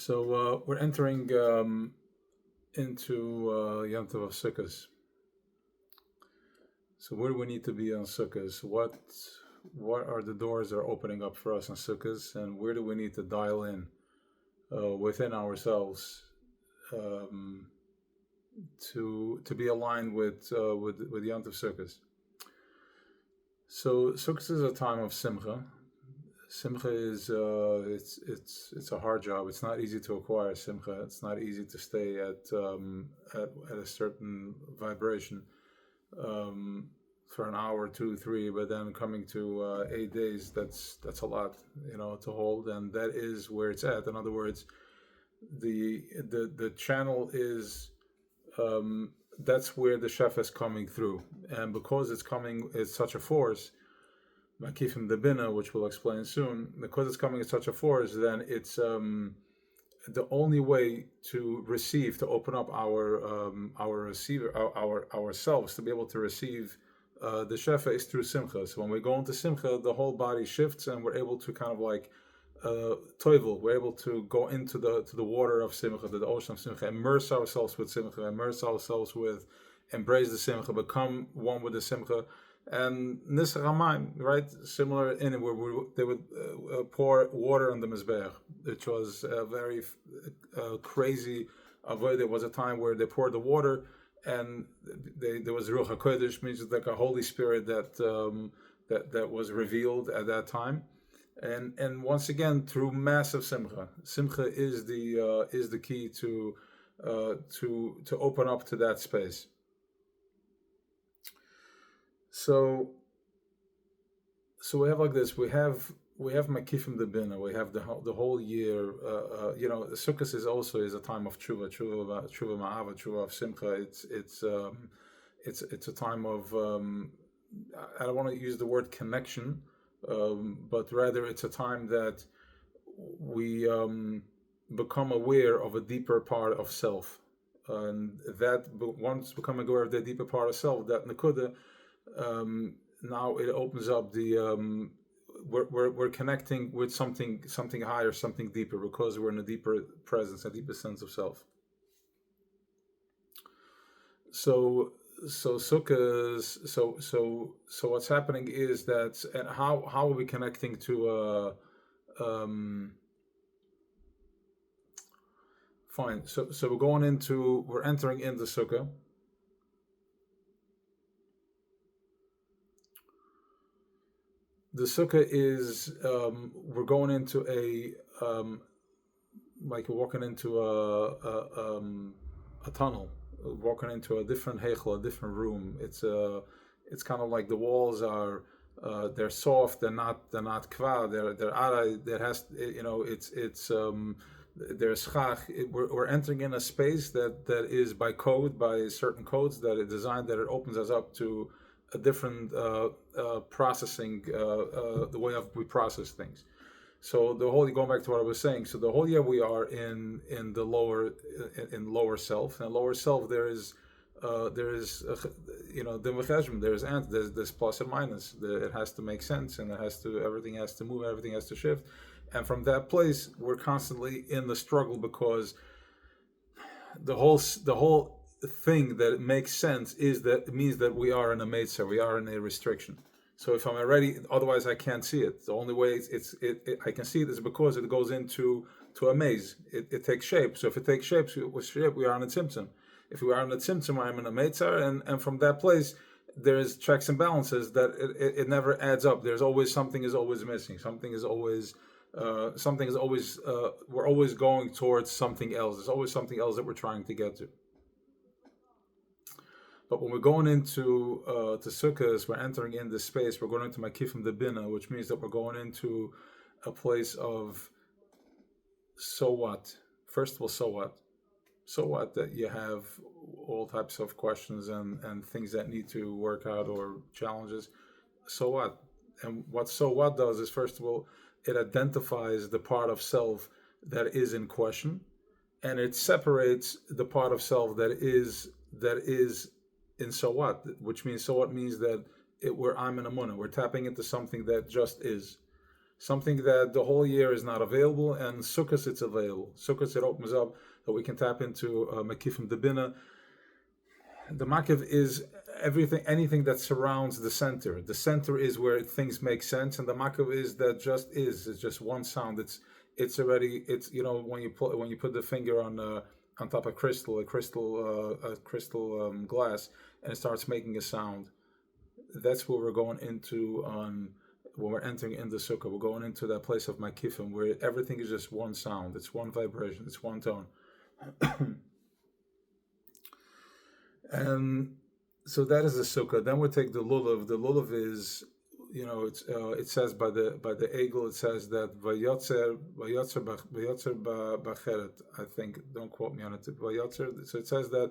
So we're entering into Yom Tov of Sukkot. So where do we need to be on Sukkot? What are the doors that are opening up for us on Sukkot, and where do we need to dial in within ourselves to be aligned with Yom Tov Sukkot? So Sukkot is a time of Simcha. Simcha is it's a hard job. It's not easy to acquire Simcha. It's not easy to stay at a certain vibration for an hour, 2, 3. But then coming to 8 days, that's a lot, to hold, and that is where it's at. In other words, the channel is that's where the chef is coming through, and because it's such a force. Makifim the Bina, which we'll explain soon, because it's coming at such a force, then it's the only way to receive, to open up our receiver, ourselves, to be able to receive the Shefa is through Simcha. So when we go into Simcha, the whole body shifts, and we're able to kind of like toivel. We're able to go into the water of Simcha, to the ocean of Simcha, immerse ourselves with Simcha, embrace the Simcha, become one with the Simcha. And Nisar Hamayim, right? Similar in where they would pour water on the Mizbeach, which was a very crazy avoid. There was a time where they poured the water, and there was Ruach HaKodesh, means like a Holy Spirit that was revealed at that time. And once again, through massive Simcha. Simcha is the key to open up to that space. So we have like this. We have Makifim the Bina. We have the whole year. Sukkot is a time of tshuva ma'ava, tshuva of simcha. It's a time of I don't want to use the word connection, but rather it's a time that we become aware of a deeper part of self, and that once becoming aware of the deeper part of self, that nakuda. Now it opens up the we're connecting with something higher, something deeper, because we're in a deeper presence, a deeper sense of self. So sukkahs. So what's happening is that, and how are we connecting to fine. So we're entering into sukkah. The sukkah is we're going into like walking into a tunnel, walking into a different heichel, a different room. It's kind of like the walls are they're soft, they're not kva, they're ara. There has there's schach. We're entering in a space that is by certain codes that are designed, that it opens us up to a different processing, the way we process things. So going back to what I was saying. So the whole year we are in the lower self. And lower self there's there's plus and minus. It has to make sense, and everything has to move, everything has to shift. And from that place, we're constantly in the struggle, because the whole thing that makes sense is that it means that we are in a meitzah, we are in a restriction. So if I'm already, otherwise I can't see it. The only way I can see it is because it goes into a maze. It takes shape. So if it takes shape, we are in a tzimtzum. If we are in a tzimtzum, I'm in a meitzah, and from that place there's checks and balances that it never adds up. There's always something is always missing. Something is always we're always going towards something else. There's always something else that we're trying to get to. But when we're going into to Sukkot, we're entering in this space. We're going into Makifim the Bina, which means that we're going into a place of so what. First of all, so what? So what that you have all types of questions and things that need to work out, or challenges. So what? And what so what does is, first of all, it identifies the part of self that is in question, and it separates the part of self that is in so what, which means so what means that I'm in a munah. We're tapping into something that just is. something that the whole year is not available, and Sukkot it's available. Sukkot it opens up that we can tap into Makifim Debina. The Makiv is anything that surrounds the center. The center is where things make sense, and the Makiv is that just is. It's just one sound. It's already, it's, you know, when you put the finger on top of a crystal glass, and it starts making a sound. That's what we're going into when we're entering in the Sukkah. We're going into that place of Makifim where everything is just one sound. It's one vibration. It's one tone. And so that is the Sukkah. Then we take the Lulav. The Lulav is, you know, it says by the Egel, it says that Vayotzer Bacheret. I think, don't quote me on it. Vayotzer. So it says that.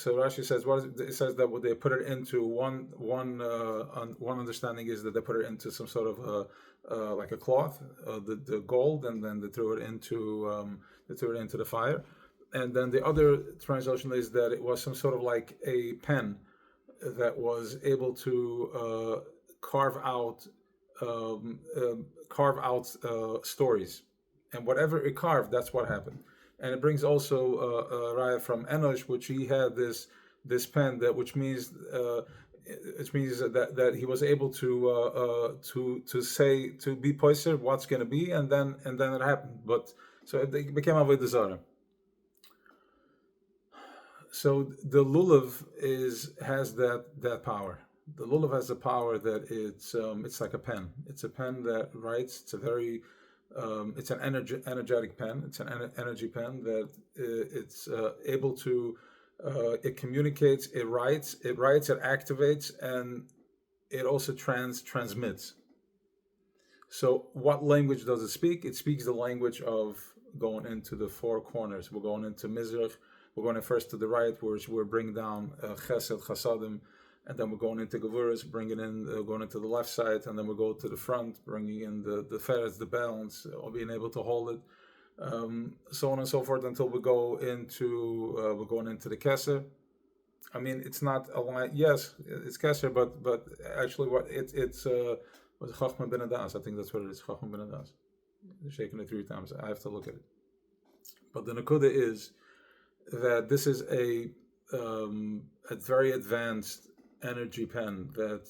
So Rashi says, it says that what they put it into, one understanding is that they put it into some sort of like a cloth, the gold, and then they threw it into the fire. And then the other translation is that it was some sort of like a pen that was able to carve out stories, and whatever it carved, that's what happened. And it brings also a raya from Enosh, which he had this pen which means that he was able to say, to be poiser what's going to be, and then it happened. But so it became Avodah Zarah. So the Lulav has that power. The Lulav has the power that it's like a pen. It's a pen that writes. It's a very it's an energetic pen. It's an energy pen that it's able to. It communicates. It writes. It activates, and it also transmits. So, what language does it speak? It speaks the language of going into the four corners. We're going into Mizrach. We're going first to the right, which we're bringing down Chesed, Chasadim, and then we're going into Gevuras, going into the left side, and then we go to the front, bringing in the Feretz, the balance, or being able to hold it, so on and so forth, until we're going into the Keser. I mean, it's not a line. Yes, it's Keser, but actually, what it's was Chachma Ben Adas. I think that's what it is. Chachma Ben Adas. Shaking it 3 times. I have to look at it. But the Nakuda is that this is a very advanced energy pen that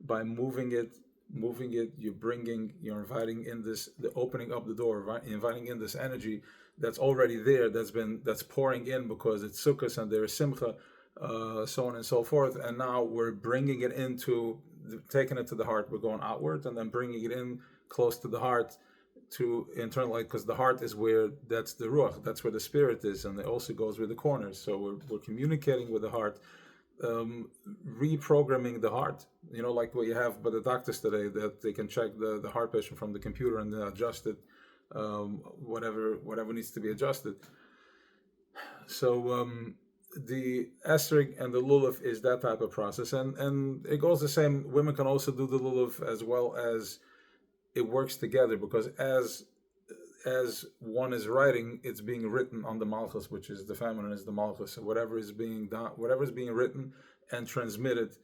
by moving it, you're inviting in the opening up the door, inviting in this energy that's already there, that's pouring in because it's Sukkot and there's Simcha, so on and so forth. And now we're bringing it taking it to the heart. We're going outward and then bringing it in close to the heart to internalize, because the heart is that's the ruach, that's where the spirit is, and it also goes with the corners. So we're communicating with the heart, reprogramming the heart. You know, like what you have by the doctors today, that they can check the heart patient from the computer and adjust it, whatever needs to be adjusted. So the esrog and the lulav is that type of process, and it goes the same. Women can also do the lulav as well as. It works together, because as one is writing, it's being written on the malchus, which is the feminine, is the malchus. So whatever is being written and transmitted,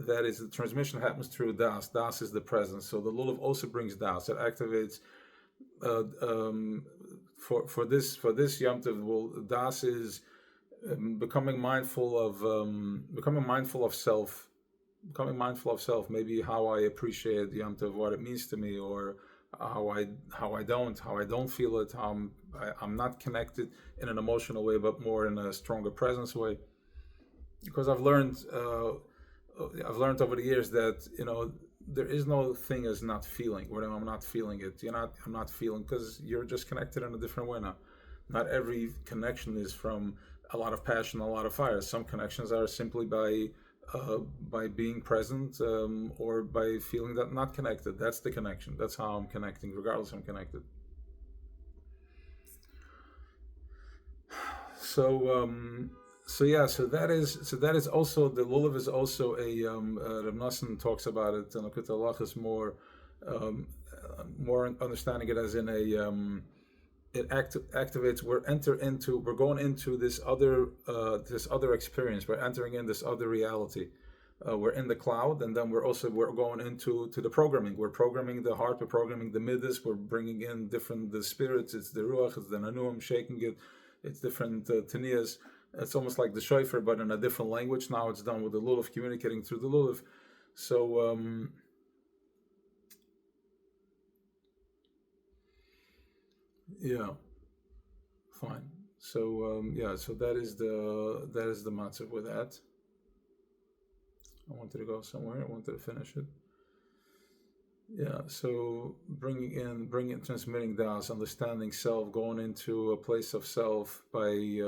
that is, the transmission happens through das. Das is the presence. So the lulav also brings das. It activates. For this Yom Tov, das is becoming mindful of self. Becoming mindful of self, maybe how I appreciate the Yom Tov, what it means to me, or how I don't feel it, how I'm not connected in an emotional way, but more in a stronger presence way. Because I've learned over the years that, you know, there is no thing as not feeling. When I'm not feeling it, I'm not feeling, because you're just connected in a different way now. Not every connection is from a lot of passion, a lot of fire. Some connections are simply by being present, or by feeling that not connected. That's the connection. That's how I'm connecting, regardless I'm connected. So that is also, the lulav is also a Reb Nosson talks about it, and Akut Allah is more understanding it as in a it activates. We're going into this other experience. We're entering in this other reality. we're in the cloud, and then we're going into the programming. We're programming the heart, we're programming the midas, we're bringing in different the spirits. It's the ruach, it's the nanuim, shaking it. It's different taniyas. It's almost like the shofar, but in a different language. Now it's done with the lulav, communicating through the lulav. So yeah, fine. So so that is the matzah with that. I wanted to go somewhere. I wanted to finish it. Yeah, so bringing, transmitting das, understanding self, going into a place of self by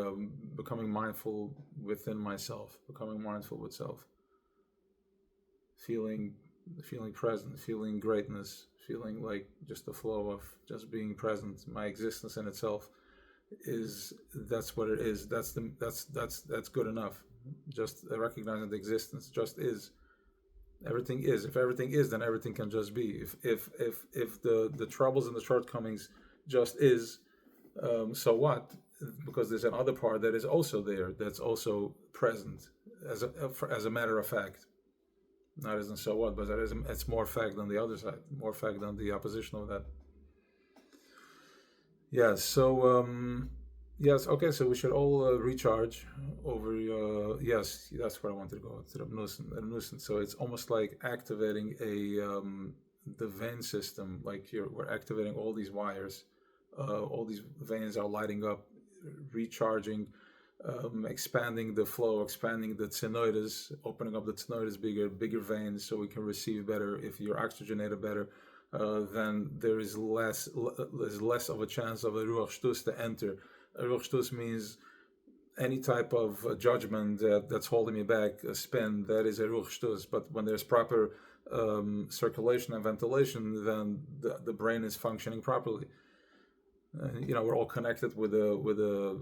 becoming mindful within myself, becoming mindful with self, feeling present, feeling greatness, feeling like just the flow of just being present. My existence in itself that's what it is. That's good enough. Just recognizing the existence just is. Everything is. If everything is, then everything can just be. If the troubles and the shortcomings just is, so what? Because there's another part that is also there, that's also present as a matter of fact. Not as in so what, but it's more fact than the other side, more fact than the opposition of that. Yeah. So yes. Okay. So we should all recharge over. Yes, that's where I wanted to go. To the nuisance. So it's almost like activating the vein system. Like we're activating all these wires. All these veins are lighting up, recharging, expanding the flow, expanding the tzenoides, opening up the tzenoides bigger veins, so we can receive better. If you're oxygenated better, then there is less of a chance of a ruach shtus to enter. A ruach shtus means any type of judgment that's holding me back, a spin, that is a ruach shtus. But when there's proper circulation and ventilation, then the brain is functioning properly. We're all connected with a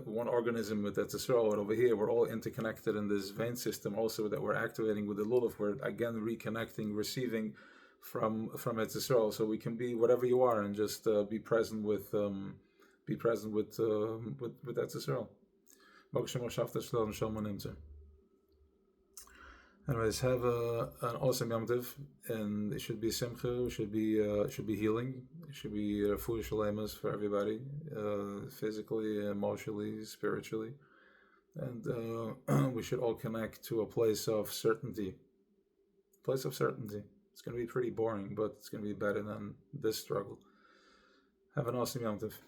one organism with Etzisrael. Over here, we're all interconnected in this vein system. Also, that we're activating with the lulav. We're again reconnecting, receiving from Etzisrael. So we can be whatever you are and just be present with Etzisrael. Anyways, have an awesome Yom Tov, and it should be simcha, should be healing, it should be foolish shalemas for everybody, physically, emotionally, spiritually, and we should all connect to a place of certainty. Place of certainty. It's going to be pretty boring, but it's going to be better than this struggle. Have an awesome Yom Tov.